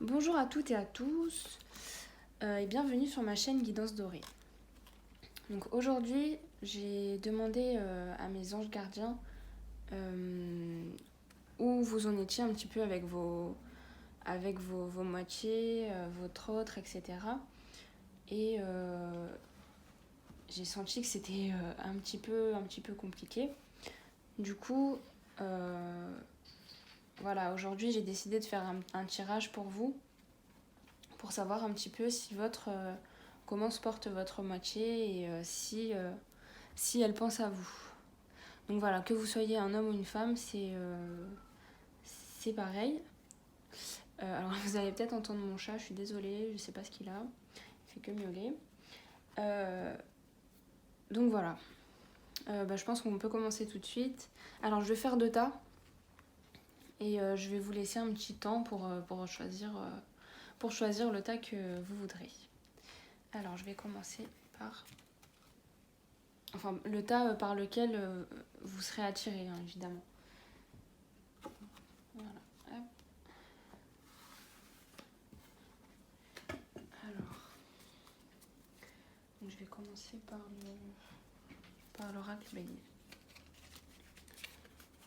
Bonjour à toutes et à tous et bienvenue sur ma chaîne Guidance Dorée. Donc aujourd'hui j'ai demandé à mes anges gardiens où vous en étiez un petit peu avec vos moitiés, votre autre, etc. Et j'ai senti que c'était un petit peu compliqué. Du coup, voilà, aujourd'hui j'ai décidé de faire un tirage pour vous, pour savoir un petit peu si comment se porte votre moitié et si elle pense à vous. Donc voilà, que vous soyez un homme ou une femme, c'est pareil. Alors vous allez peut-être entendre mon chat, je suis désolée, je sais pas ce qu'il a, il fait que miauler. Donc voilà, je pense qu'on peut commencer tout de suite. Alors je vais faire 2 tas et je vais vous laisser un petit temps pour choisir le tas que vous voudrez. Alors je vais commencer par... Enfin, le tas par lequel vous serez attiré, hein, évidemment. Voilà. Hop. Alors, donc je vais commencer par l'oracle bélier.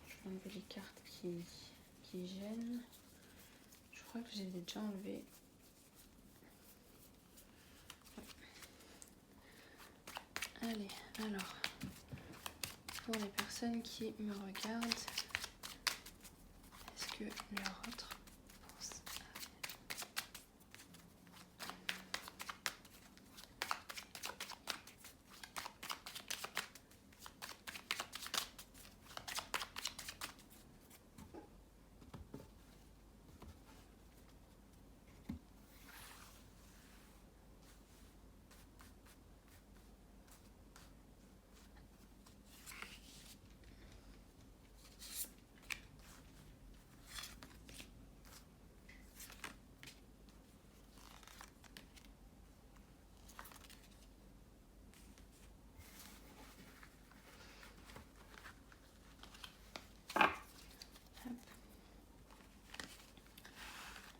Je vais enlever les cartes qui gênent. Je crois que je les ai déjà enlevées. Ouais. Allez, alors, pour les personnes qui me regardent, est-ce que leur autre pense à...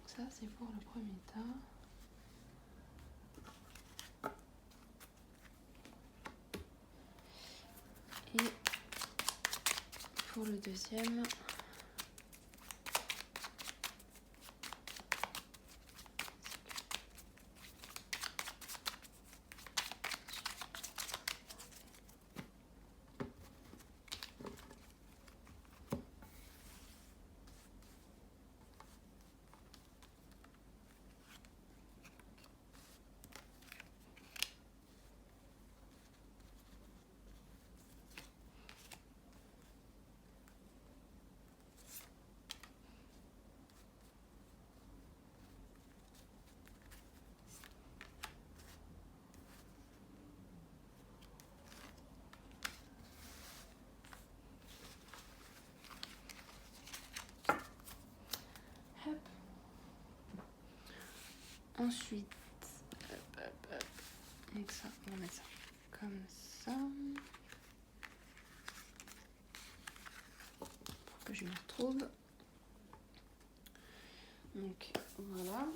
Ça, c'est pour le premier tas. Et pour le deuxième... Hop. Ensuite, hop. Donc ça, on va mettre ça comme ça. Pour que je me retrouve. Donc voilà.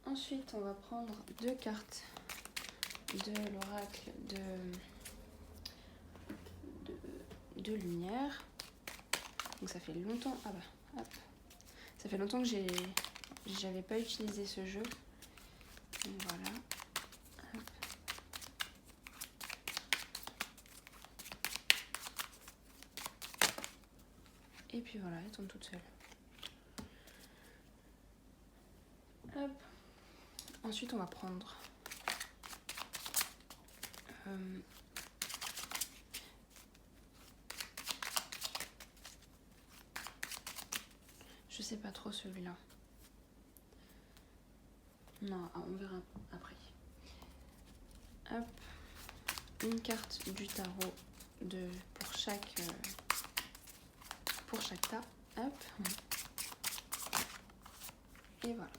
Ensuite, on va prendre 2 cartes de l'oracle de lumière. Donc ça fait longtemps. Ah bah, hop. Ça fait longtemps que j'avais pas utilisé ce jeu. Donc voilà. Hop. Et puis voilà, elle tombe toute seule. Hop. Ensuite, on va prendre je sais pas trop celui-là. Non, on verra après. Hop. Une carte du tarot pour chaque tas. Hop. Et voilà.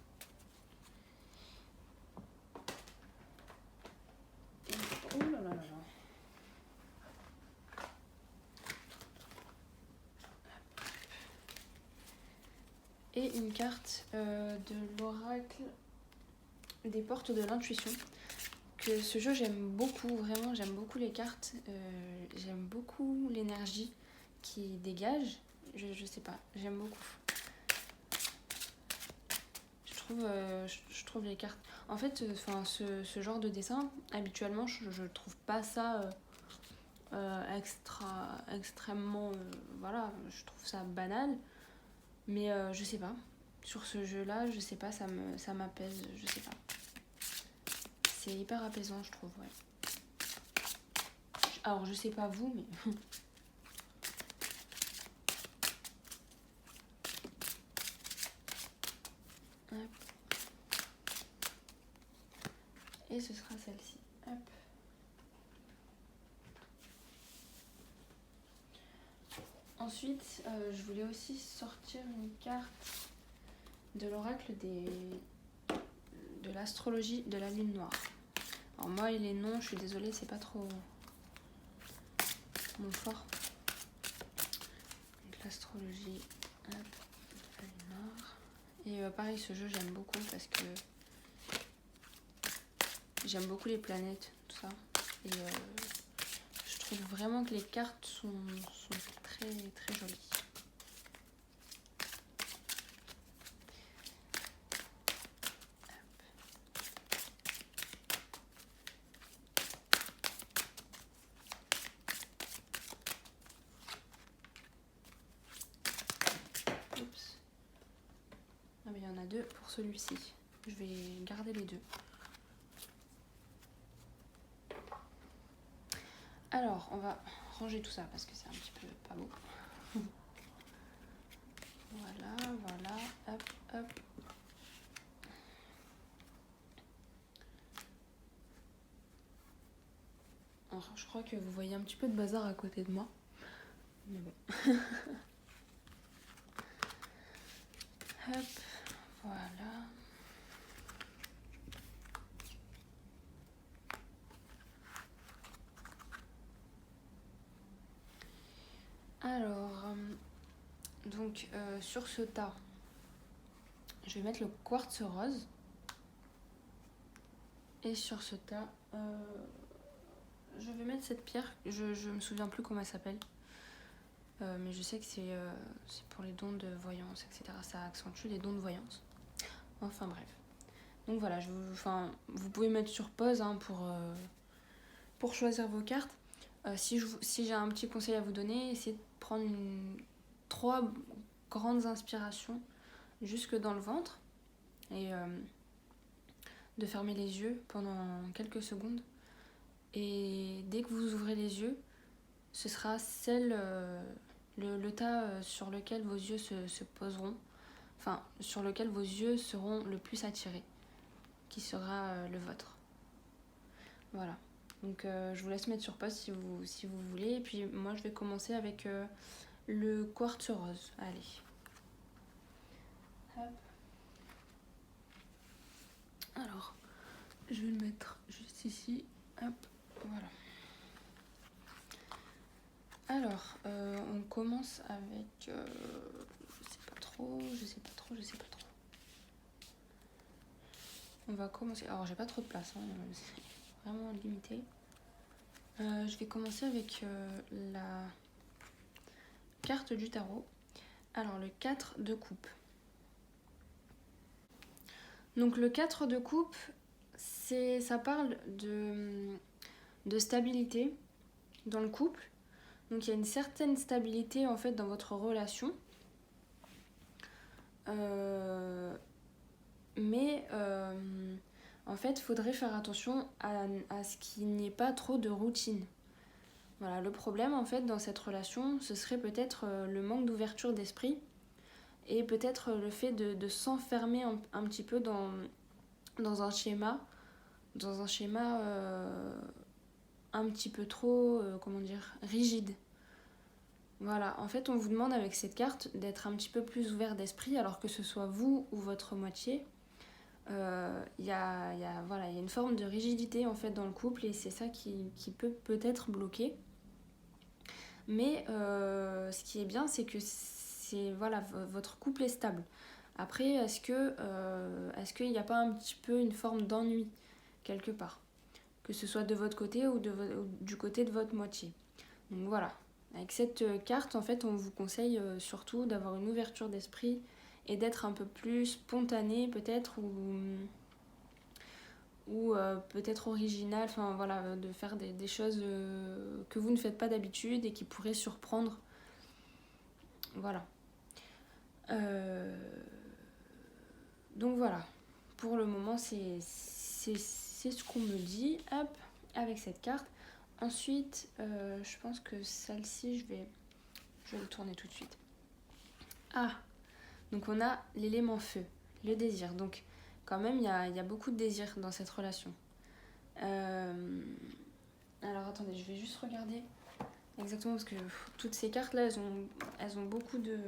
Oh là là là là. Et une carte de l'oracle des portes de l'intuition. Que ce jeu j'aime beaucoup, vraiment j'aime beaucoup les cartes, j'aime beaucoup l'énergie qui dégage, je sais pas, j'aime beaucoup. Je trouve les cartes... En fait, ce genre de dessin, habituellement je trouve pas ça extrêmement... voilà, je trouve ça banal, mais je sais pas. Sur ce jeu-là, je sais pas, ça m'apaise, je sais pas. C'est hyper apaisant, je trouve, ouais. Alors, je sais pas vous, mais... Hop. Et ce sera celle-ci. Hop. Ensuite, je voulais aussi sortir une carte de l'oracle de l'astrologie de la lune noire. Alors moi et les noms, je suis désolée, c'est pas trop mon fort. Donc l'astrologie de la lune noire. Et pareil, ce jeu j'aime beaucoup parce que j'aime beaucoup les planètes, tout ça. Et je trouve vraiment que les cartes sont très très jolies. Oups. Ah mais il y en a deux pour celui-ci. Je vais garder les deux. Alors, on va ranger tout ça parce que c'est un petit peu pas beau. Voilà, hop, hop. Alors, je crois que vous voyez un petit peu de bazar à côté de moi. Mais bon. Hop, voilà. Alors, donc sur ce tas, je vais mettre le quartz rose. Et sur ce tas, je vais mettre cette pierre. Je me souviens plus comment elle s'appelle. Mais je sais que c'est pour les dons de voyance, etc. Ça accentue les dons de voyance. Enfin bref. Donc voilà, vous pouvez mettre sur pause hein, pour choisir vos cartes. Si j'ai un petit conseil à vous donner, essayez de prendre 3 grandes inspirations jusque dans le ventre et de fermer les yeux pendant quelques secondes. Et dès que vous ouvrez les yeux, ce sera le tas sur lequel vos yeux se poseront, enfin sur lequel vos yeux seront le plus attirés, qui sera le vôtre. Voilà. Donc je vous laisse mettre sur pause si vous voulez. Et puis moi je vais commencer avec le quartz rose. Allez. Hop. Alors, je vais le mettre juste ici. Hop, voilà. Alors, on commence avec... je sais pas trop. On va commencer... Alors, j'ai pas trop de place, hein, c'est vraiment limité. Je vais commencer avec la carte du tarot. Alors, le 4 de coupe. Donc, le 4 de coupe, ça parle de stabilité dans le couple. Donc, il y a une certaine stabilité, en fait, dans votre relation. Mais en fait, il faudrait faire attention à ce qu'il n'y ait pas trop de routine. Voilà, le problème en fait dans cette relation, ce serait peut-être le manque d'ouverture d'esprit et peut-être le fait de s'enfermer un petit peu dans un schéma, un petit peu trop, rigide. Voilà, en fait, on vous demande avec cette carte d'être un petit peu plus ouvert d'esprit, alors que ce soit vous ou votre moitié. Il y a une forme de rigidité en fait dans le couple et c'est ça qui peut peut-être bloquer. Mais ce qui est bien, c'est que votre couple est stable. Après, est-ce qu'il n'y a pas un petit peu une forme d'ennui quelque part, que ce soit de votre côté ou du côté de votre moitié. Donc voilà, avec cette carte, en fait, on vous conseille surtout d'avoir une ouverture d'esprit et d'être un peu plus spontané peut-être, ou peut-être original, enfin voilà, de faire des choses que vous ne faites pas d'habitude et qui pourraient surprendre. Voilà. Donc voilà, pour le moment c'est ce qu'on me dit, hop, avec cette carte. Ensuite, je pense que celle-ci, je vais le tourner tout de suite. Ah, donc on a l'élément feu, le désir. Donc quand même, il y a beaucoup de désir dans cette relation. Alors attendez, je vais juste regarder exactement parce que toutes ces cartes-là, elles ont beaucoup de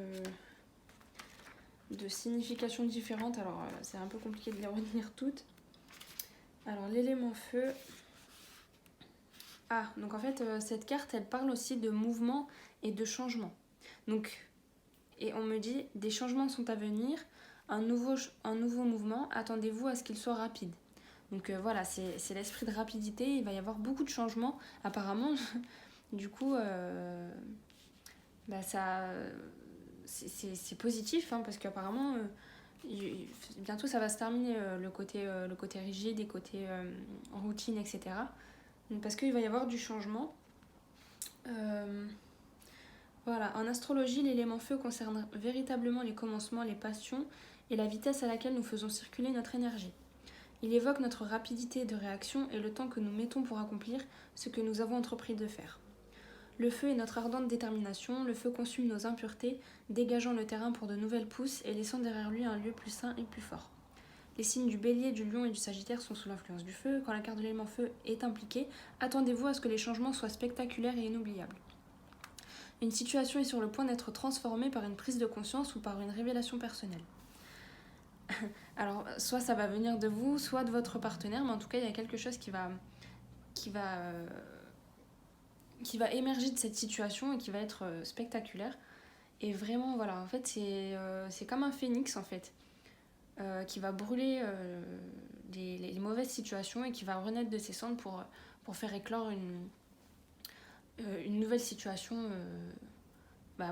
significations différentes. Alors c'est un peu compliqué de les retenir toutes. Alors l'élément feu... Ah, donc en fait, cette carte, elle parle aussi de mouvement et de changement. Donc, et on me dit, des changements sont à venir, un nouveau mouvement, attendez-vous à ce qu'il soit rapide. Donc voilà, c'est l'esprit de rapidité, il va y avoir beaucoup de changements. Apparemment, du coup, ça, c'est positif, hein, parce qu'apparemment, bientôt ça va se terminer, le côté rigide et côté routine, etc. Donc, parce qu'il va y avoir du changement. Voilà, en astrologie, l'élément feu concerne véritablement les commencements, les passions et la vitesse à laquelle nous faisons circuler notre énergie. Il évoque notre rapidité de réaction et le temps que nous mettons pour accomplir ce que nous avons entrepris de faire. Le feu est notre ardente détermination, le feu consume nos impuretés, dégageant le terrain pour de nouvelles pousses et laissant derrière lui un lieu plus sain et plus fort. Les signes du bélier, du lion et du sagittaire sont sous l'influence du feu. Quand la carte de l'élément feu est impliquée, attendez-vous à ce que les changements soient spectaculaires et inoubliables. Une situation est sur le point d'être transformée par une prise de conscience ou par une révélation personnelle. Alors, soit ça va venir de vous, soit de votre partenaire, mais en tout cas, il y a quelque chose qui va émerger de cette situation et qui va être spectaculaire. Et vraiment, voilà, en fait, c'est comme un phénix, en fait, qui va brûler les mauvaises situations et qui va renaître de ses cendres pour faire éclore une nouvelle situation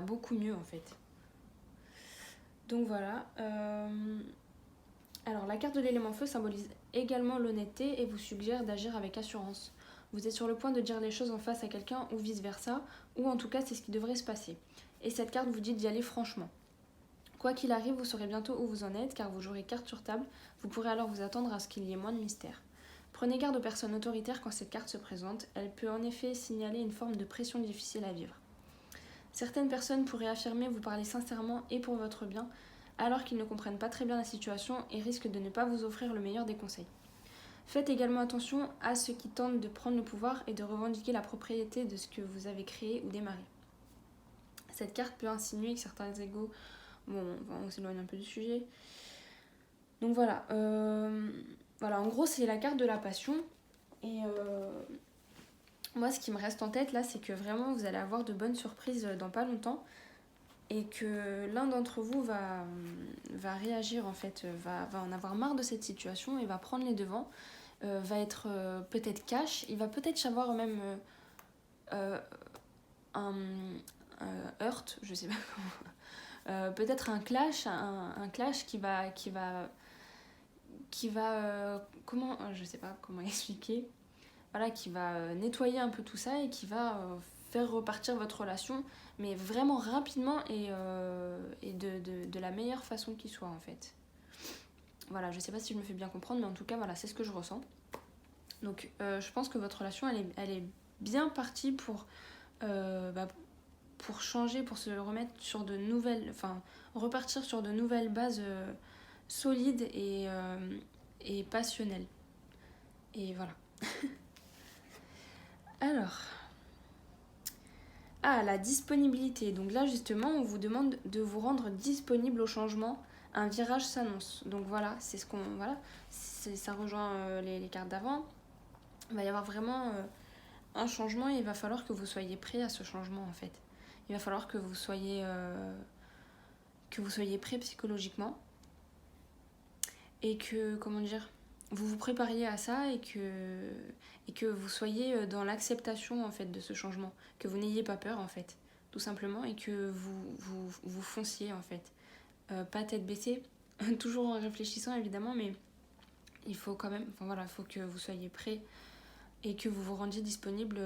beaucoup mieux, en fait. Donc voilà. Alors la carte de l'élément feu symbolise également l'honnêteté et vous suggère d'agir avec assurance. Vous êtes sur le point de dire les choses en face à quelqu'un ou vice-versa, ou en tout cas c'est ce qui devrait se passer. Et cette carte vous dit d'y aller franchement. Quoi qu'il arrive, vous saurez bientôt où vous en êtes car vous jouerez carte sur table, vous pourrez alors vous attendre à ce qu'il y ait moins de mystère. Prenez garde aux personnes autoritaires quand cette carte se présente, elle peut en effet signaler une forme de pression difficile à vivre. Certaines personnes pourraient affirmer vous parler sincèrement et pour votre bien, alors qu'ils ne comprennent pas très bien la situation et risquent de ne pas vous offrir le meilleur des conseils. Faites également attention à ceux qui tentent de prendre le pouvoir et de revendiquer la propriété de ce que vous avez créé ou démarré. Cette carte peut insinuer que certains égos... Bon, on s'éloigne un peu du sujet. Donc voilà. Voilà, en gros, c'est la carte de la passion. Et moi, ce qui me reste en tête, là, c'est que vraiment, vous allez avoir de bonnes surprises dans pas longtemps. Et que l'un d'entre vous va réagir, en fait, va en avoir marre de cette situation et va prendre les devants, va être peut-être cash, il va peut-être savoir même un heurt, je sais pas comment, peut-être un clash qui va comment, je sais pas comment expliquer, voilà, qui va nettoyer un peu tout ça et qui va faire repartir votre relation, mais vraiment rapidement et de la meilleure façon qui soit, en fait. Voilà, je sais pas si je me fais bien comprendre, mais en tout cas, voilà, c'est ce que je ressens. Donc, je pense que votre relation, elle est bien partie pour changer, pour se remettre sur de nouvelles... Enfin, repartir sur de nouvelles bases solides et passionnelles. Et voilà. Alors... Ah, la disponibilité. Donc là, justement, on vous demande de vous rendre disponible au changement. Un virage s'annonce. Donc voilà, c'est ce qu'on... Voilà, ça rejoint les cartes d'avant. Il va y avoir vraiment un changement et il va falloir que vous soyez prêt à ce changement, en fait. Il va falloir que vous soyez prêt psychologiquement. et que, comment dire, vous vous prépariez à ça et que vous soyez dans l'acceptation en fait de ce changement, que vous n'ayez pas peur en fait, tout simplement, et que vous fonciez en fait. Pas tête baissée, toujours en réfléchissant évidemment, mais il faut quand même, enfin voilà, il faut que vous soyez prêt et que vous vous rendiez disponible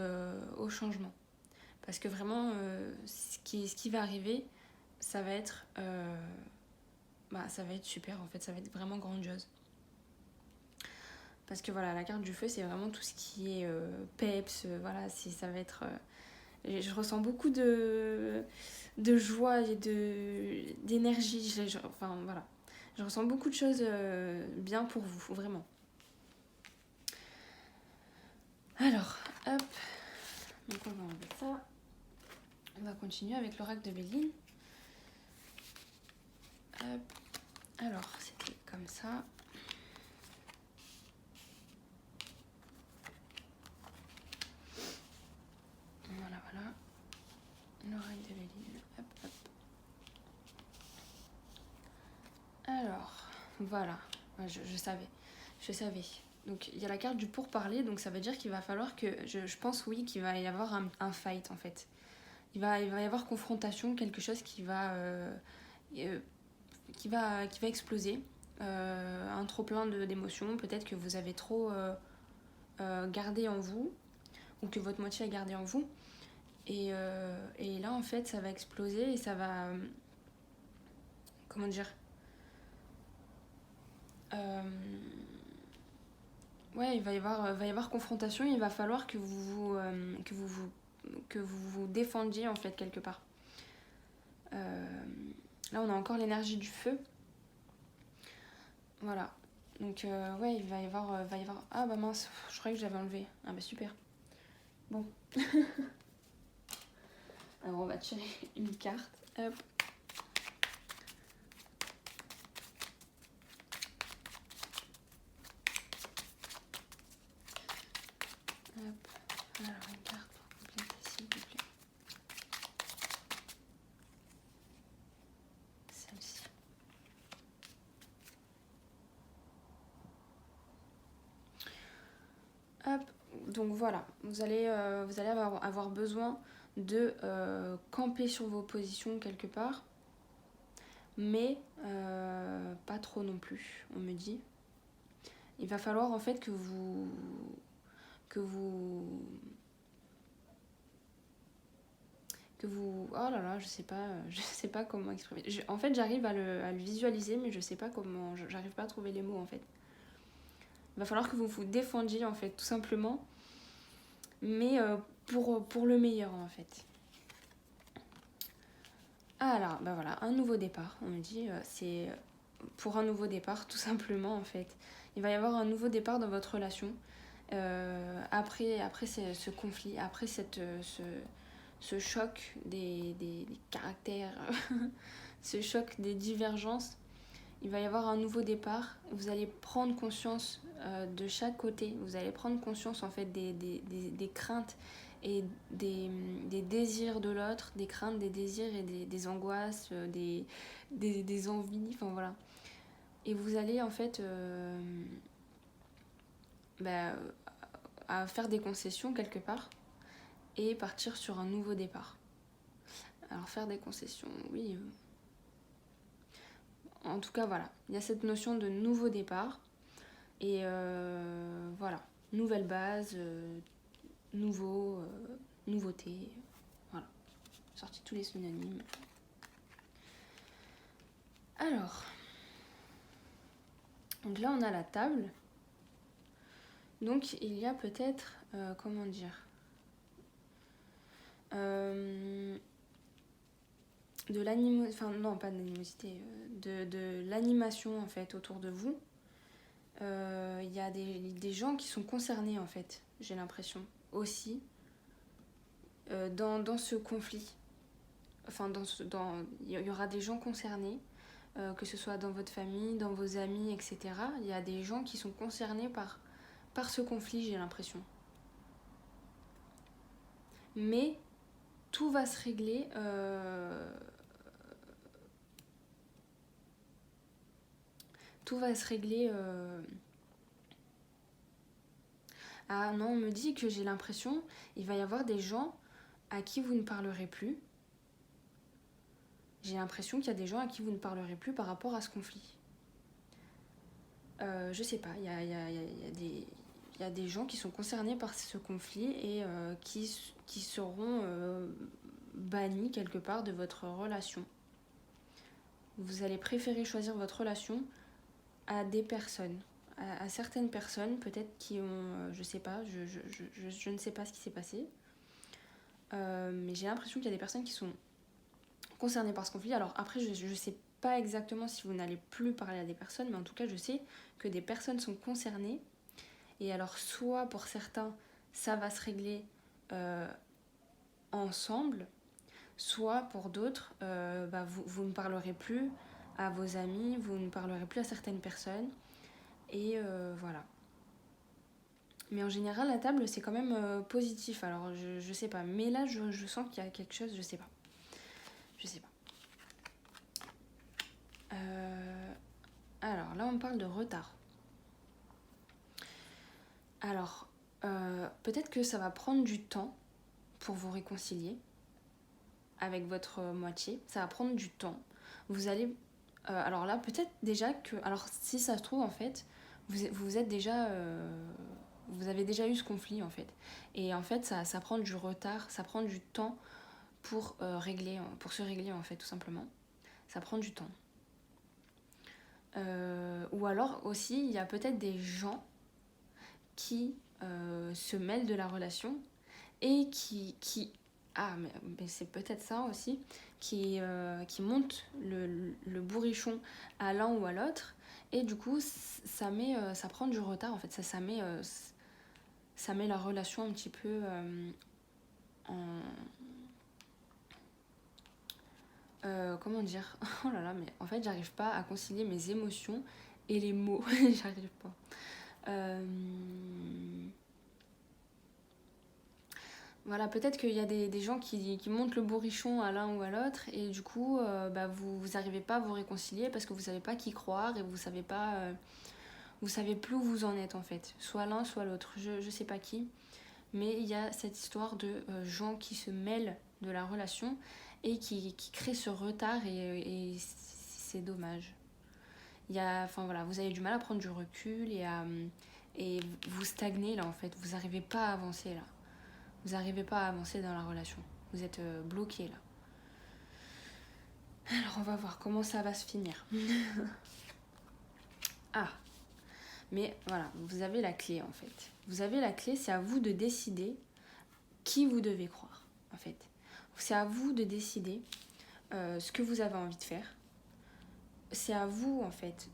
au changement. Parce que vraiment, ce qui va arriver, ça va être, ça va être super en fait, ça va être vraiment grandiose. Parce que voilà, la carte du feu, c'est vraiment tout ce qui est peps, voilà, ça va être... je ressens beaucoup de joie et d'énergie, enfin voilà. Je ressens beaucoup de choses bien pour vous, vraiment. Alors, hop, donc on va enlever ça. On va continuer avec l'oracle de Béline. Hop. Alors, c'était comme ça. Voilà. L'oracle de Béline. Hop, hop. Alors, voilà. Je savais. Donc, il y a la carte du pourparler, donc ça veut dire qu'il va falloir que... Je pense, oui, qu'il va y avoir un fight, en fait. Il va y avoir confrontation, quelque chose qui va exploser. Un trop-plein d'émotions. Peut-être que vous avez trop gardé en vous, ou que votre moitié a gardé en vous. Et là, en fait, ça va exploser et ça va... comment dire ouais, il va y avoir confrontation. Il va falloir que vous vous défendiez, en fait, quelque part. Là, on a encore l'énergie du feu. Voilà. Donc, ouais, il va y avoir... Ah, bah mince, je croyais que j'avais enlevé. Ah, bah super. Bon. Alors, on va tirer une carte. Hop. Hop. Alors, une carte pour compléter, s'il vous plaît. Celle-ci. Hop. Donc voilà, vous allez avoir besoin de camper sur vos positions quelque part, mais pas trop non plus, on me dit. Il va falloir en fait que vous oh là là, je sais pas comment exprimer. En fait, j'arrive à le visualiser, mais je sais pas comment, j'arrive pas à trouver les mots en fait. Il va falloir que vous vous défendiez en fait, tout simplement, mais pour le meilleur en fait. Alors, bah voilà, un nouveau départ, on me dit, c'est pour un nouveau départ, tout simplement en fait. Il va y avoir un nouveau départ dans votre relation. Après ce conflit, après ce choc des caractères, ce choc des divergences, il va y avoir un nouveau départ. Vous allez prendre conscience de chaque côté. Vous allez prendre conscience en fait des craintes et des désirs de l'autre, des craintes, des désirs et des angoisses, des envies, enfin voilà. Et vous allez en fait à faire des concessions quelque part et partir sur un nouveau départ. Alors faire des concessions, oui. En tout cas, voilà. Il y a cette notion de nouveau départ. Et voilà. Nouvelle base, nouveauté. Voilà. Sorti tous les synonymes. Alors. Donc là, on a la table. Donc, il y a peut-être... comment dire de l'animosité, enfin non pas de l'animosité, de l'animation en fait autour de vous. Il y a des gens qui sont concernés en fait, j'ai l'impression aussi dans ce conflit. Enfin il y aura des gens concernés, que ce soit dans votre famille, dans vos amis, etc. Il y a des gens qui sont concernés par ce conflit, j'ai l'impression. Mais tout va se régler tout va se régler. Ah non, on me dit que j'ai l'impression il va y avoir des gens à qui vous ne parlerez plus. J'ai l'impression qu'il y a des gens à qui vous ne parlerez plus par rapport à ce conflit. Je sais pas, il y a des gens qui sont concernés par ce conflit et qui seront bannis quelque part de votre relation. Vous allez préférer choisir votre relation à des personnes, à certaines personnes peut-être qui ont, je sais pas, je ne sais pas ce qui s'est passé, mais j'ai l'impression qu'il y a des personnes qui sont concernées par ce conflit. Alors après, je sais pas exactement si vous n'allez plus parler à des personnes, mais en tout cas, je sais que des personnes sont concernées. Et alors, soit pour certains, ça va se régler ensemble, soit pour d'autres, vous ne parlerez plus à vos amis, vous ne parlerez plus à certaines personnes. Et voilà. Mais en général, la table, c'est quand même positif. Alors, je sais pas. Mais là, je sens qu'il y a quelque chose, je sais pas. Je sais pas. Alors, là, on parle de retard. Alors, peut-être que ça va prendre du temps pour vous réconcilier avec votre moitié. Ça va prendre du temps. Vous allez... alors là, peut-être déjà que... Alors, si ça se trouve, en fait, vous êtes déjà... vous avez déjà eu ce conflit, en fait. Et en fait, ça prend du retard, ça prend du temps pour se régler, en fait, tout simplement. Ça prend du temps. Ou alors, aussi, il y a peut-être des gens qui se mêlent de la relation et qui mais c'est peut-être ça aussi, qui monte le bourrichon à l'un ou à l'autre, et du coup ça prend du retard, en fait, ça met la relation un petit peu comment dire, oh là là, mais en fait j'arrive pas à concilier mes émotions et les mots. J'arrive pas. Voilà, peut-être qu'il y a des gens qui montent le bourrichon à l'un ou à l'autre, et du coup, vous n'arrivez pas à vous réconcilier parce que vous savez pas qui croire, et vous savez pas, vous savez plus où vous en êtes, en fait. Soit l'un, soit l'autre. Je sais pas qui. Mais il y a cette histoire de gens qui se mêlent de la relation et qui créent ce retard, et c'est dommage. Enfin voilà, vous avez du mal à prendre du recul et vous stagnez là, en fait. Vous n'arrivez pas à avancer là. Vous n'arrivez pas à avancer dans la relation. Vous êtes bloqué là. Alors on va voir comment ça va se finir. Ah, mais voilà, vous avez la clé, en fait. Vous avez la clé, c'est à vous de décider qui vous devez croire, en fait. C'est à vous de décider ce que vous avez envie de faire. C'est à vous, en fait,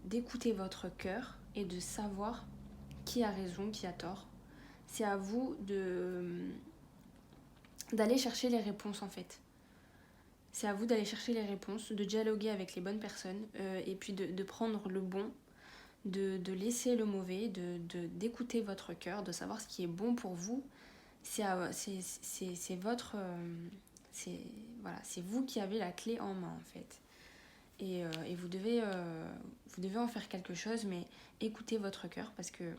d'écouter votre cœur et de savoir qui a raison, qui a tort. C'est à vous d'aller chercher les réponses, en fait. C'est à vous d'aller chercher les réponses, de dialoguer avec les bonnes personnes, et puis de prendre le bon, de laisser le mauvais, d'écouter votre cœur, de savoir ce qui est bon pour vous. C'est votre... c'est vous qui avez la clé en main, en fait. Et vous devez en faire quelque chose, mais écoutez votre cœur parce que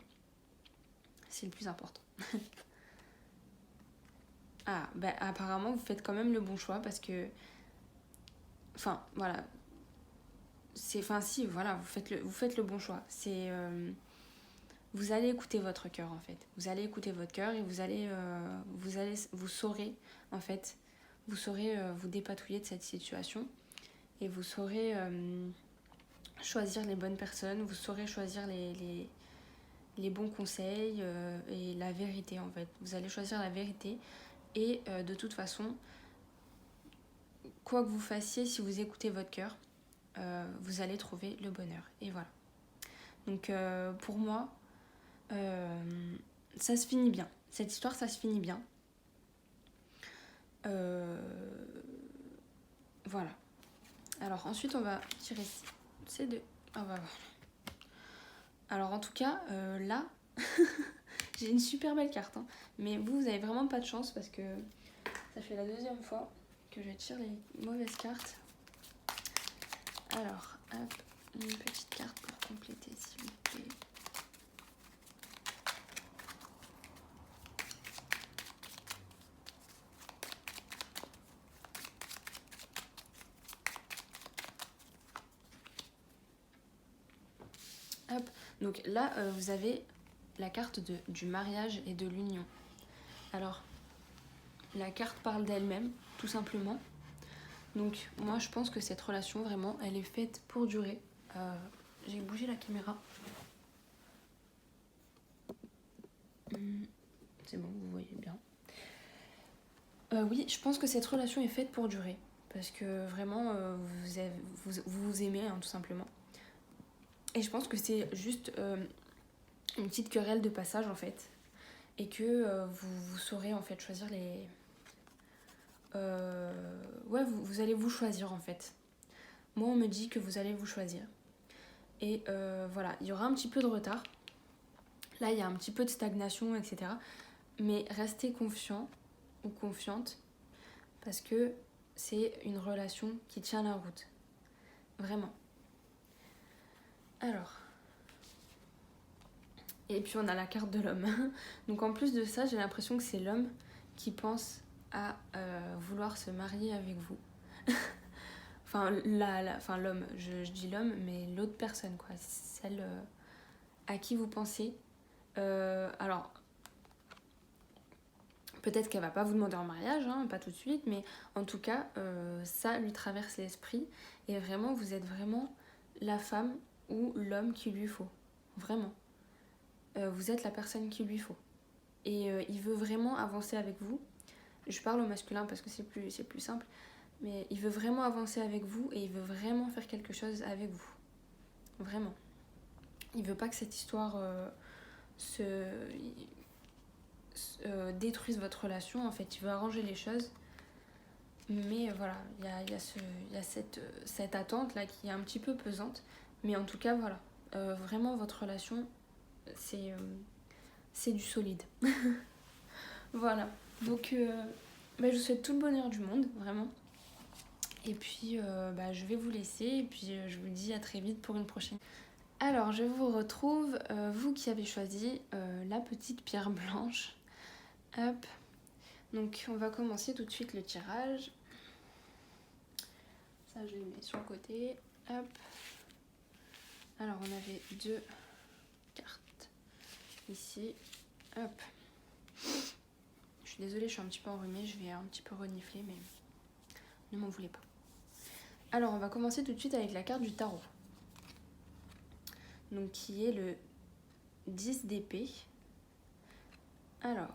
c'est le plus important. Apparemment, vous faites quand même le bon choix parce que... Enfin, voilà. Si, voilà, vous faites le bon choix. Vous allez écouter votre cœur, en fait. Vous allez écouter votre cœur et vous saurez, en fait, vous saurez vous dépatouiller de cette situation et vous saurez choisir les bonnes personnes, vous saurez choisir les bons conseils et la vérité, en fait. Vous allez choisir la vérité et de toute façon, quoi que vous fassiez, si vous écoutez votre cœur, vous allez trouver le bonheur. Et voilà. Donc pour moi, ça se finit bien. Cette histoire, ça se finit bien. Voilà. Alors ensuite, on va tirer ces deux. On va voir. Alors en tout cas, là, j'ai une super belle carte. Hein. Mais vous avez vraiment pas de chance parce que ça fait la deuxième fois que je tire les mauvaises cartes. Alors, hop. Une petite carte pour compléter, s'il vous plaît. Hop. Donc là, vous avez la carte du mariage et de l'union. Alors, la carte parle d'elle-même, tout simplement. Donc moi, je pense que cette relation, vraiment, elle est faite pour durer. J'ai bougé la caméra. C'est bon, vous voyez bien. Oui, je pense que cette relation est faite pour durer. Parce que vraiment, vous vous aimez, hein, tout simplement. Et je pense que c'est juste une petite querelle de passage, en fait. Et que vous saurez, en fait, choisir les... ouais, vous allez vous choisir, en fait. Moi, on me dit que vous allez vous choisir. Et voilà, il y aura un petit peu de retard. Là, il y a un petit peu de stagnation, etc. Mais restez confiant ou confiante parce que c'est une relation qui tient la route. Vraiment. Alors. Et puis on a la carte de l'homme. Donc en plus de ça, j'ai l'impression que c'est l'homme qui pense à vouloir se marier avec vous. Enfin, l'homme, je dis l'homme, mais l'autre personne, quoi. Celle à qui vous pensez. Alors, peut-être qu'elle va pas vous demander en mariage, hein, pas tout de suite, mais en tout cas, ça lui traverse l'esprit. Et vraiment, vous êtes vraiment la femme ou l'homme qu'il lui faut. Vraiment. Vous êtes la personne qu'il lui faut. Et il veut vraiment avancer avec vous. Je parle au masculin parce que c'est plus simple. Mais il veut vraiment avancer avec vous et il veut vraiment faire quelque chose avec vous. Vraiment. Il veut pas que cette histoire détruise votre relation. En fait, il veut arranger les choses. Mais voilà, il y a cette attente-là qui est un petit peu pesante. Mais en tout cas, voilà. Vraiment, votre relation, c'est du solide. Voilà. Donc, je vous souhaite tout le bonheur du monde, vraiment. Et puis, je vais vous laisser. Et puis, je vous dis à très vite pour une prochaine. Alors, je vous retrouve, vous qui avez choisi la petite pierre blanche. Hop. Donc, on va commencer tout de suite le tirage. Ça, je le mets sur le côté. Hop. Alors, on avait 2 cartes ici. Hop. Je suis désolée, je suis un petit peu enrhumée. Je vais un petit peu renifler, mais ne m'en voulez pas. Alors, on va commencer tout de suite avec la carte du tarot. Donc, qui est le 10 d'épée. Alors,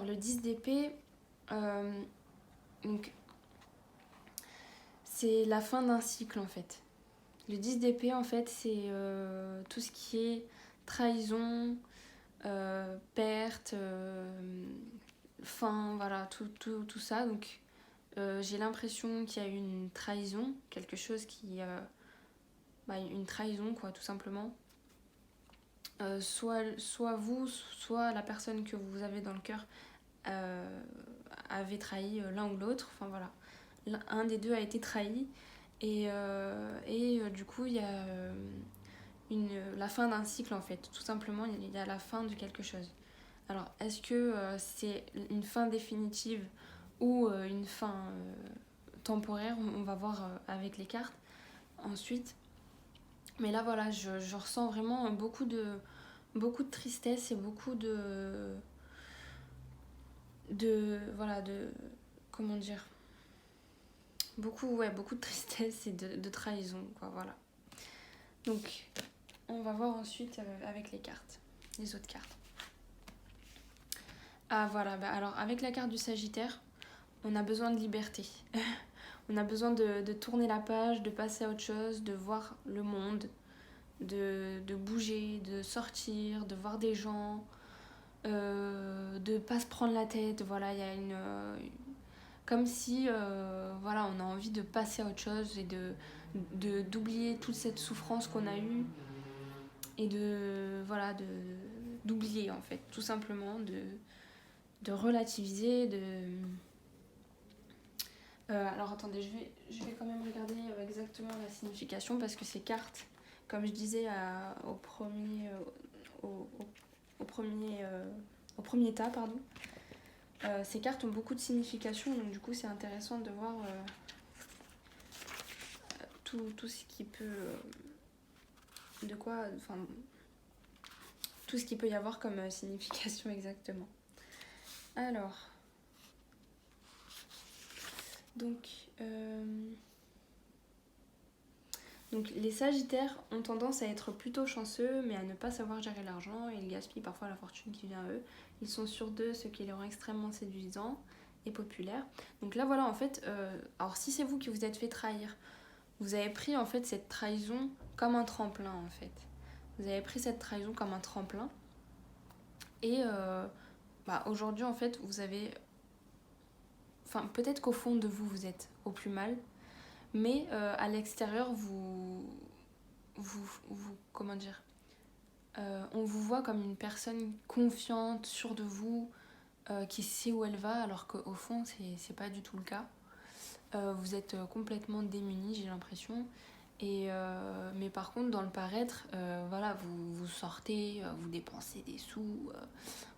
le 10 d'épée, donc, c'est la fin d'un cycle, en fait. Le 10 d'épée, en fait, c'est tout ce qui est trahison, perte, fin, voilà, tout ça. Donc, j'ai l'impression qu'il y a eu une trahison, quelque chose qui... une trahison, quoi, tout simplement. Soit vous, soit la personne que vous avez dans le cœur avait trahi l'un ou l'autre. Enfin, voilà. Un des deux a été trahi. Et du coup, il y a la fin d'un cycle, en fait. Tout simplement, il y a la fin de quelque chose. Alors, est-ce que c'est une fin définitive ou une fin temporaire? On va voir avec les cartes ensuite. Mais là, voilà, je ressens vraiment beaucoup de tristesse et beaucoup comment dire, beaucoup de tristesse et de trahison, quoi, voilà. Donc, on va voir ensuite avec les cartes, les autres cartes. Ah, voilà, alors avec la carte du Sagittaire, on a besoin de liberté. On a besoin de tourner la page, de passer à autre chose, de voir le monde, de bouger, de sortir, de voir des gens, de pas se prendre la tête. Voilà, il y a comme si on a envie de passer à autre chose et d'oublier toute cette souffrance qu'on a eue et d'oublier, en fait, tout simplement, de relativiser, Alors attendez, je vais quand même regarder exactement la signification parce que ces cartes, comme je disais au, au premier, au premier tas, pardon, ces cartes ont beaucoup de signification, donc du coup c'est intéressant de voir tout ce qui peut... de quoi... Enfin, tout ce qu'il peut y avoir comme signification exactement. Alors... Donc les Sagittaires ont tendance à être plutôt chanceux, mais à ne pas savoir gérer l'argent, et ils gaspillent parfois la fortune qui vient à eux. Ils sont sûrs d'eux, ce qui les rend extrêmement séduisants et populaires. Donc là voilà, en fait, alors si c'est vous qui vous êtes fait trahir, vous avez pris en fait cette trahison comme un tremplin en fait. Vous avez pris cette trahison comme un tremplin, et aujourd'hui en fait vous avez... Enfin peut-être qu'au fond de vous, vous êtes au plus mal, mais à l'extérieur, comment dire, on vous voit comme une personne confiante, sûre de vous, qui sait où elle va, alors qu'au fond, c'est pas du tout le cas. Vous êtes complètement démunis, j'ai l'impression. Mais par contre, dans le paraître, voilà, vous sortez, vous dépensez des sous,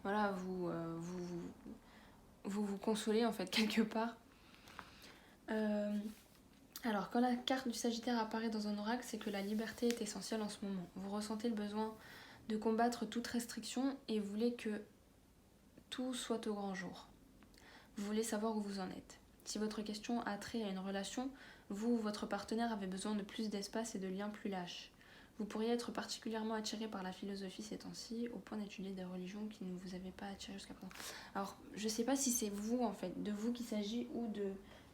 voilà, vous consolez en fait quelque part. Alors, quand la carte du Sagittaire apparaît dans un oracle, c'est que la liberté est essentielle en ce moment. Vous ressentez le besoin de combattre toute restriction et voulez que tout soit au grand jour. Vous voulez savoir où vous en êtes. Si votre question a trait à une relation, vous ou votre partenaire avez besoin de plus d'espace et de liens plus lâches. Vous pourriez être particulièrement attiré par la philosophie ces temps-ci, au point d'étudier des religions qui ne vous avaient pas attiré jusqu'à présent. Alors, je sais pas si c'est vous, en fait, de vous qu'il s'agit ou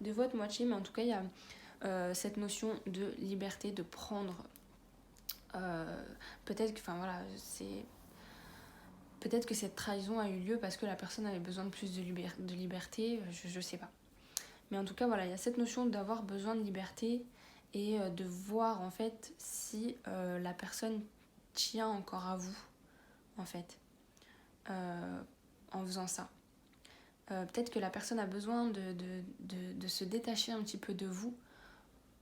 de votre moitié, mais en tout cas, il y a cette notion de liberté, de prendre... peut-être que, enfin voilà, peut-être que cette trahison a eu lieu parce que la personne avait besoin de plus de liberté, je sais pas. Mais en tout cas, voilà, il y a cette notion d'avoir besoin de liberté et de voir en fait si la personne tient encore à vous, en fait, en faisant ça. Peut-être que la personne a besoin de se détacher un petit peu de vous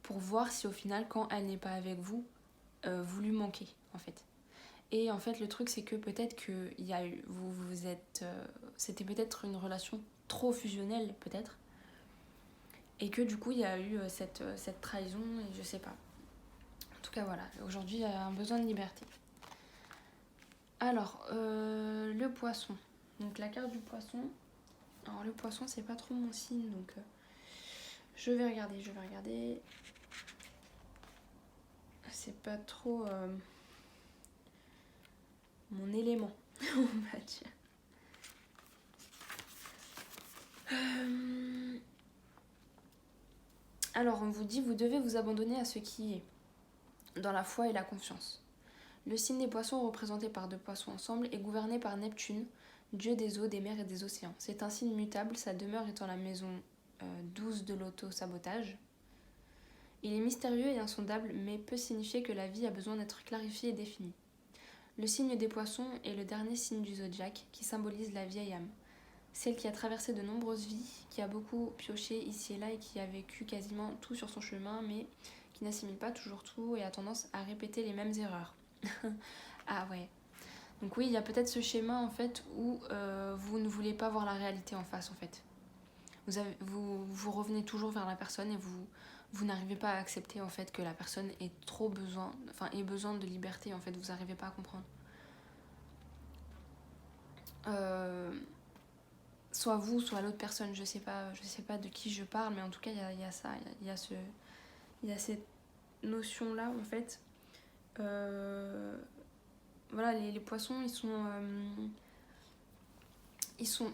pour voir si au final, quand elle n'est pas avec vous, vous lui manquez, en fait. Et en fait, le truc, c'est que peut-être que c'était peut-être une relation trop fusionnelle, peut-être. Et que du coup, il y a eu cette trahison, et je sais pas. En tout cas, voilà. Aujourd'hui, il y a un besoin de liberté. Alors, le poisson. Donc, la carte du poisson. Alors, le poisson, c'est pas trop mon signe, donc... je vais regarder. C'est pas trop mon élément, on va dire. Alors, on vous dit, vous devez vous abandonner à ce qui est, dans la foi et la confiance. Le signe des poissons, représenté par deux poissons ensemble, est gouverné par Neptune, dieu des eaux, des mers et des océans. C'est un signe mutable, sa demeure étant la maison 12 de l'auto-sabotage. Il est mystérieux et insondable, mais peut signifier que la vie a besoin d'être clarifiée et définie. Le signe des poissons est le dernier signe du zodiaque, qui symbolise la vieille âme. Celle qui a traversé de nombreuses vies, qui a beaucoup pioché ici et là et qui a vécu quasiment tout sur son chemin, mais qui n'assimile pas toujours tout et a tendance à répéter les mêmes erreurs. Ah ouais. Donc oui, il y a peut-être ce schéma en fait où vous ne voulez pas voir la réalité en face en fait. Vous revenez toujours vers la personne et vous n'arrivez pas à accepter en fait que la personne ait besoin de liberté en fait, vous n'arrivez pas à comprendre. Soit vous, soit l'autre personne, je sais pas de qui je parle, mais en tout cas il y a ça, il y a cette notion là en fait. Voilà, les poissons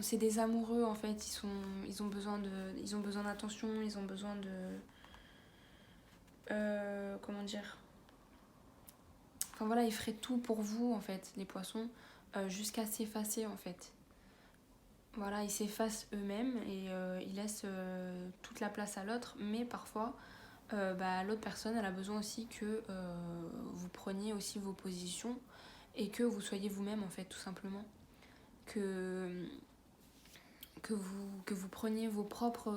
c'est des amoureux en fait, ils ont besoin d'attention, ils ont besoin de comment dire, enfin voilà, ils feraient tout pour vous en fait, les poissons, jusqu'à s'effacer en fait. Voilà, ils s'effacent eux-mêmes et ils laissent toute la place à l'autre, mais parfois l'autre personne elle a besoin aussi que vous preniez aussi vos positions et que vous soyez vous-même en fait, tout simplement. que vous preniez vos propres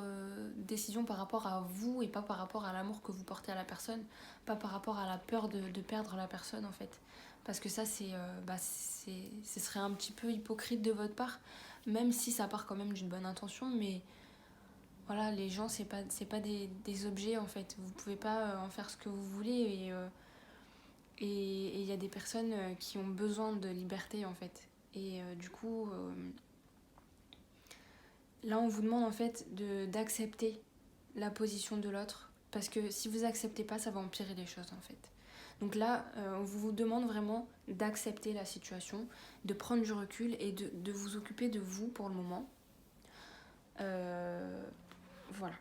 décisions par rapport à vous et pas par rapport à l'amour que vous portez à la personne, pas par rapport à la peur de perdre la personne en fait. Parce que ça, ce serait un petit peu hypocrite de votre part, même si ça part quand même d'une bonne intention, mais voilà, les gens, c'est pas des objets en fait. Vous pouvez pas en faire ce que vous voulez et il y a des personnes qui ont besoin de liberté en fait. Et du coup, là on vous demande en fait d'accepter la position de l'autre parce que si vous acceptez pas, ça va empirer les choses en fait. Donc là, on vous demande vraiment d'accepter la situation, de prendre du recul et de vous occuper de vous pour le moment. Voilà.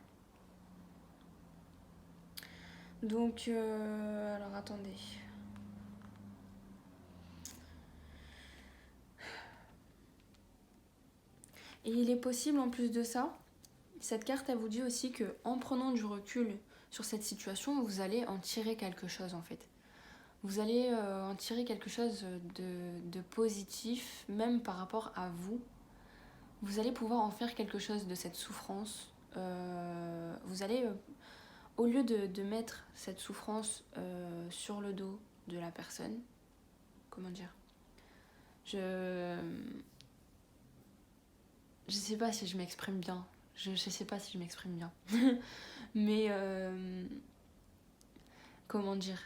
Donc, alors attendez. Et il est possible en plus de ça, cette carte elle vous dit aussi que en prenant du recul sur cette situation, vous allez en tirer quelque chose en fait. Vous allez en tirer quelque chose de positif, même par rapport à vous. Vous allez pouvoir en faire quelque chose de cette souffrance. Vous allez, au lieu de mettre cette souffrance sur le dos de la personne, comment dire, je sais pas si je m'exprime bien. Je sais pas si je m'exprime bien. Mais comment dire,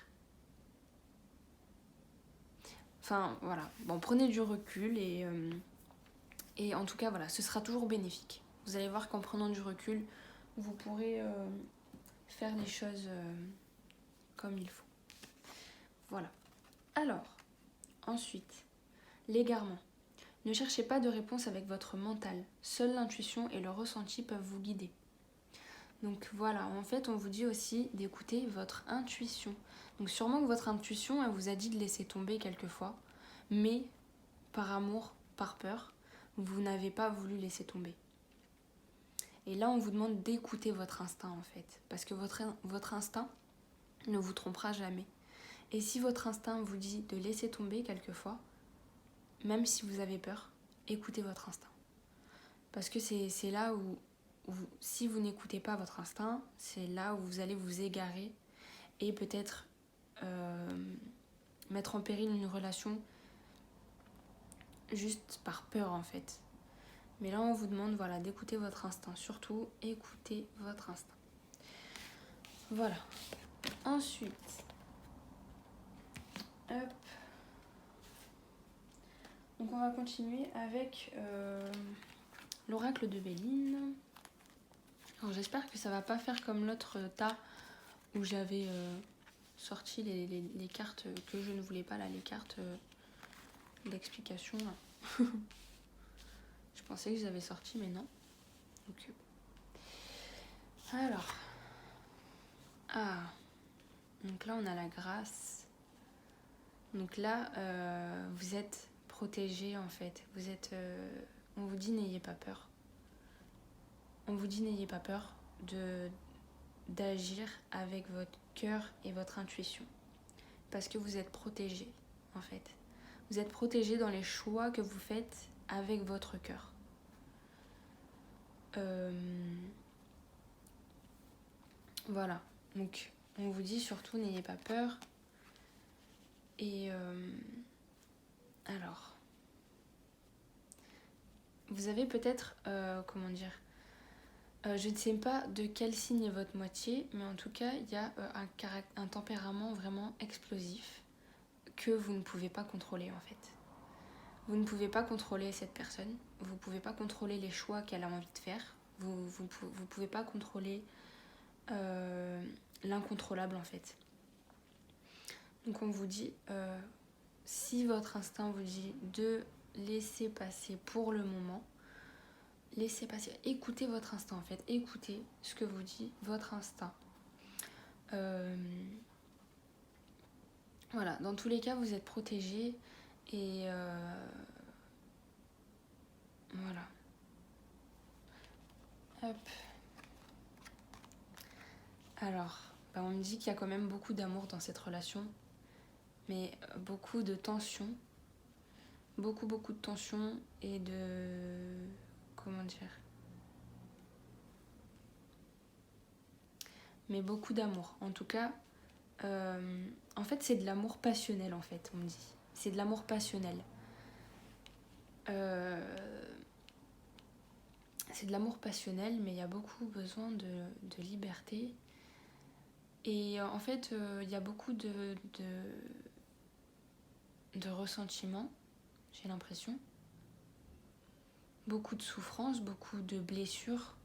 enfin voilà, bon, prenez du recul et en tout cas voilà, ce sera toujours bénéfique. Vous allez voir qu'en prenant du recul, vous pourrez faire les choses comme il faut. Voilà. Alors, ensuite, l'égarement. Ne cherchez pas de réponse avec votre mental. Seule l'intuition et le ressenti peuvent vous guider. Donc voilà, en fait, on vous dit aussi d'écouter votre intuition. Donc sûrement que votre intuition, elle vous a dit de laisser tomber quelquefois, mais par amour, par peur, vous n'avez pas voulu laisser tomber. Et là, on vous demande d'écouter votre instinct en fait, parce que votre instinct ne vous trompera jamais. Et si votre instinct vous dit de laisser tomber quelquefois, même si vous avez peur, écoutez votre instinct. Parce que c'est là où si vous n'écoutez pas votre instinct, c'est là où vous allez vous égarer et peut-être mettre en péril une relation juste par peur en fait. Mais là on vous demande voilà, d'écouter votre instinct, surtout écoutez votre instinct. Voilà. Ensuite, hop. Donc on va continuer avec l'oracle de Béline. Alors j'espère que ça va pas faire comme l'autre tas où j'avais sorti les cartes que je ne voulais pas là, les cartes d'explication là. Je pensais que j'avais sorti mais non. Donc, alors. Ah. Donc là on a la grâce. Donc là vous êtes protégé en fait. Vous êtes. On vous dit n'ayez pas peur. On vous dit n'ayez pas peur d'agir avec votre cœur et votre intuition. Parce que vous êtes protégé en fait. Vous êtes protégé dans les choix que vous faites avec votre cœur. Voilà. Donc on vous dit surtout n'ayez pas peur. Et alors, vous avez peut-être, comment dire, je ne sais pas de quel signe est votre moitié, mais en tout cas, il y a un tempérament vraiment explosif que vous ne pouvez pas contrôler en fait. Vous ne pouvez pas contrôler cette personne, vous ne pouvez pas contrôler les choix qu'elle a envie de faire, vous ne pouvez pas contrôler l'incontrôlable en fait. Donc on vous dit, si votre instinct vous dit de laisser passer pour le moment, laissez passer, écoutez votre instinct en fait, écoutez ce que vous dit votre instinct. Voilà, dans tous les cas vous êtes protégé et voilà. Hop. Alors, on me dit qu'il y a quand même beaucoup d'amour dans cette relation, mais beaucoup de tension, beaucoup de tension et de, comment dire, mais beaucoup d'amour. En tout cas, en fait, c'est de l'amour passionnel, en fait, on me dit. C'est de l'amour passionnel. C'est de l'amour passionnel, mais il y a beaucoup besoin de liberté. Et en fait, il y a beaucoup de ressentiment, j'ai l'impression. Beaucoup de souffrance, beaucoup de blessures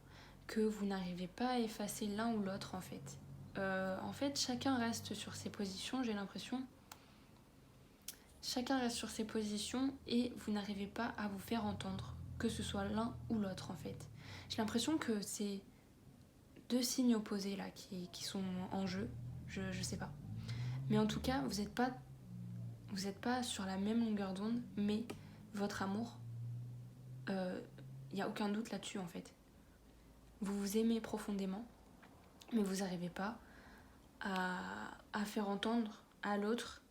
que vous n'arrivez pas à effacer l'un ou l'autre, en fait. En fait, chacun reste sur ses positions, j'ai l'impression. Chacun reste sur ses positions et vous n'arrivez pas à vous faire entendre, que ce soit l'un ou l'autre, en fait. J'ai l'impression que c'est deux signes opposés là qui sont en jeu. Je sais pas. Mais en tout cas, vous n'êtes pas sur la même longueur d'onde, mais votre amour, y a aucun doute là-dessus, en fait. Vous vous aimez profondément, mais vous n'arrivez pas à faire entendre à l'autre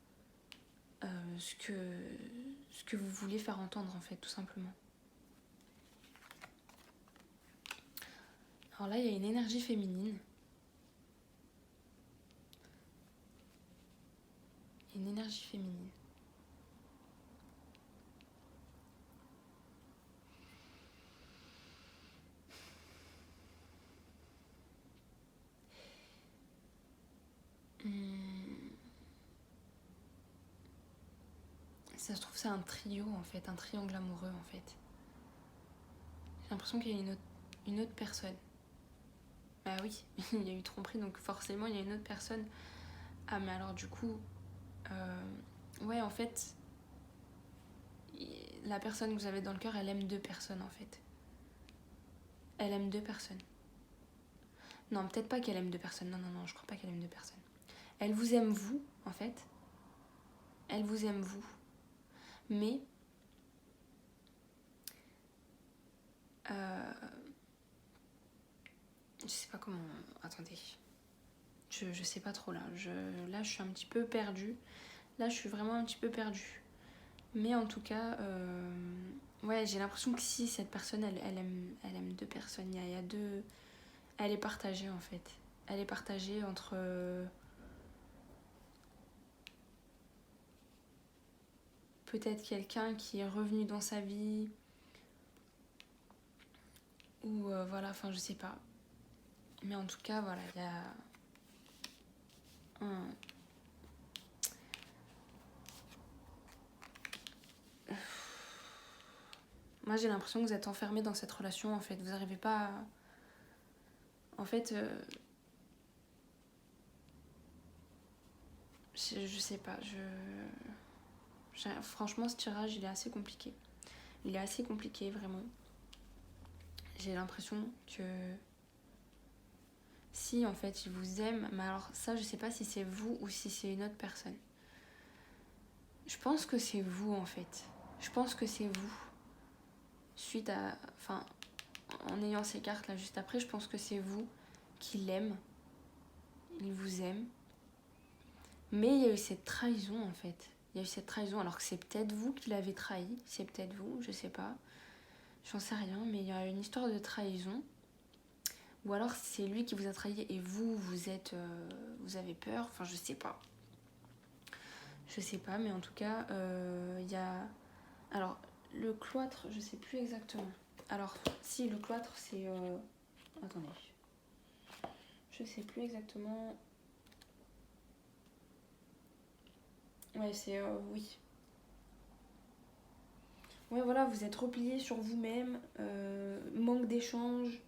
ce que vous voulez faire entendre, en fait, tout simplement. Alors là, il y a une énergie féminine. Une énergie féminine. Ça se trouve, c'est un trio, en fait, un triangle amoureux, en fait. J'ai l'impression qu'il y a une autre personne. Bah oui, il y a eu tromperie, donc forcément, il y a une autre personne. Ah, mais alors, du coup, ouais, en fait, la personne que vous avez dans le cœur, elle aime deux personnes, en fait. Elle aime deux personnes. Non, peut-être pas qu'elle aime deux personnes. Non, je crois pas qu'elle aime deux personnes. Elle vous aime, vous, en fait. Elle vous aime, vous. Mais je sais pas comment... Attendez. Je sais pas trop là. Là, je suis un petit peu perdue. Là, je suis vraiment un petit peu perdue. Mais en tout cas, ouais, j'ai l'impression que si cette personne, elle aime deux personnes. Il y a deux... Elle est partagée, en fait. Elle est partagée entre... peut-être quelqu'un qui est revenu dans sa vie. Ou voilà, enfin, je sais pas. Mais en tout cas, voilà, il y a... Moi, j'ai l'impression que vous êtes enfermé dans cette relation, en fait. Vous n'arrivez pas à... En fait, je sais pas. Franchement, ce tirage, il est assez compliqué. Il est assez compliqué, vraiment. J'ai l'impression que... Si, en fait, il vous aime... Mais alors, ça, je sais pas si c'est vous ou si c'est une autre personne. Je pense que c'est vous, en fait. Je pense que c'est vous. Suite à... Enfin, en ayant ces cartes là juste après, je pense que c'est vous qui l'aime. Il vous aime. Mais il y a eu cette trahison, en fait. Il y a eu cette trahison, alors que c'est peut-être vous qui l'avez trahi. C'est peut-être vous, je sais pas. J'en sais rien, mais il y a une histoire de trahison. Ou alors c'est lui qui vous a trahi et vous avez peur. Enfin, je sais pas. Je sais pas, mais en tout cas, il y a... Alors, le cloître, je sais plus exactement. Alors, si, le cloître, c'est... Attendez. Je sais plus exactement... Ouais, c'est... oui. Ouais, voilà, vous êtes replié sur vous-même. Manque d'échange.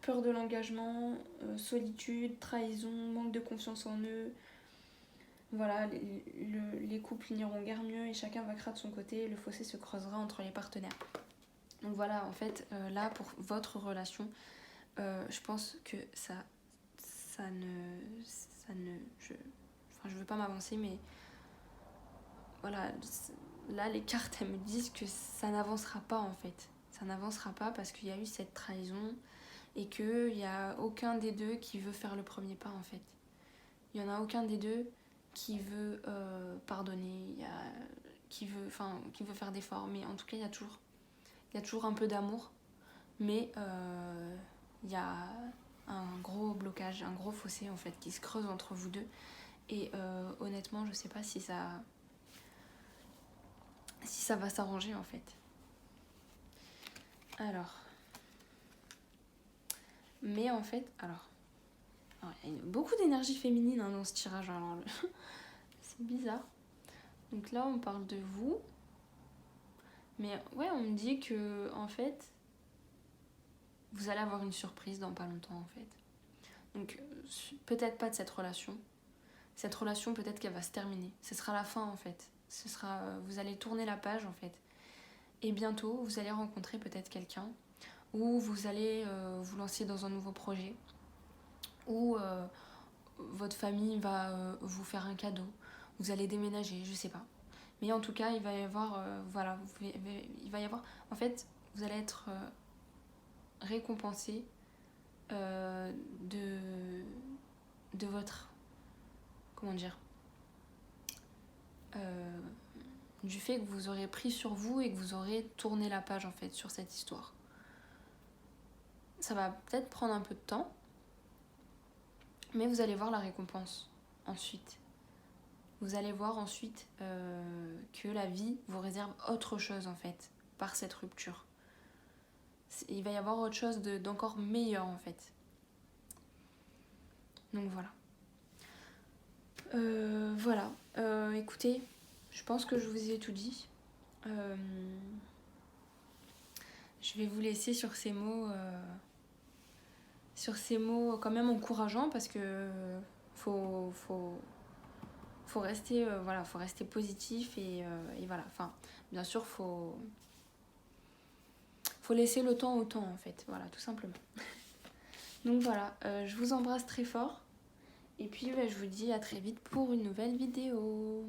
Peur de l'engagement. Solitude. Trahison. Manque de confiance en eux. Voilà, les couples n'iront guère mieux et chacun vaquera de son côté, le fossé se creusera entre les partenaires. Donc voilà, en fait, là, pour votre relation, je pense que ça ne... je veux pas m'avancer, mais voilà, là, les cartes, elles me disent que ça n'avancera pas, en fait. Ça n'avancera pas parce qu'il y a eu cette trahison et qu'il n'y a aucun des deux qui veut faire le premier pas, en fait. Il n'y en a aucun des deux qui veut pardonner, qui veut faire d'efforts, mais en tout cas il y a toujours un peu d'amour, mais il y a un gros blocage, un gros fossé en fait qui se creuse entre vous deux. Et honnêtement, je sais pas si ça va s'arranger en fait. Alors, mais en fait, alors il y a beaucoup d'énergie féminine hein, dans ce tirage. Alors, c'est bizarre. Donc là, on parle de vous. Mais ouais, on me dit que en fait, vous allez avoir une surprise dans pas longtemps en fait. Donc peut-être pas de cette relation. Cette relation, peut-être qu'elle va se terminer. Ce sera la fin en fait. Vous allez tourner la page en fait. Et bientôt, vous allez rencontrer peut-être quelqu'un. Ou vous allez vous lancer dans un nouveau projet. Ou votre famille va vous faire un cadeau. Vous allez déménager, je sais pas. Mais en tout cas, il va y avoir, il va y avoir, en fait, vous allez être récompensé de votre, comment dire, du fait que vous aurez pris sur vous et que vous aurez tourné la page en fait sur cette histoire. Ça va peut-être prendre un peu de temps, mais vous allez voir la récompense ensuite. Vous allez voir ensuite que la vie vous réserve autre chose en fait par cette rupture. Il va y avoir autre chose d'encore meilleur en fait. Donc voilà. Voilà. Écoutez, je pense que je vous ai tout dit. Je vais vous laisser sur ces mots quand même encourageants parce que faut rester faut rester positif et voilà. Enfin, bien sûr, faut laisser le temps au temps en fait. Voilà, tout simplement. Donc voilà, je vous embrasse très fort. Et puis je vous dis à très vite pour une nouvelle vidéo.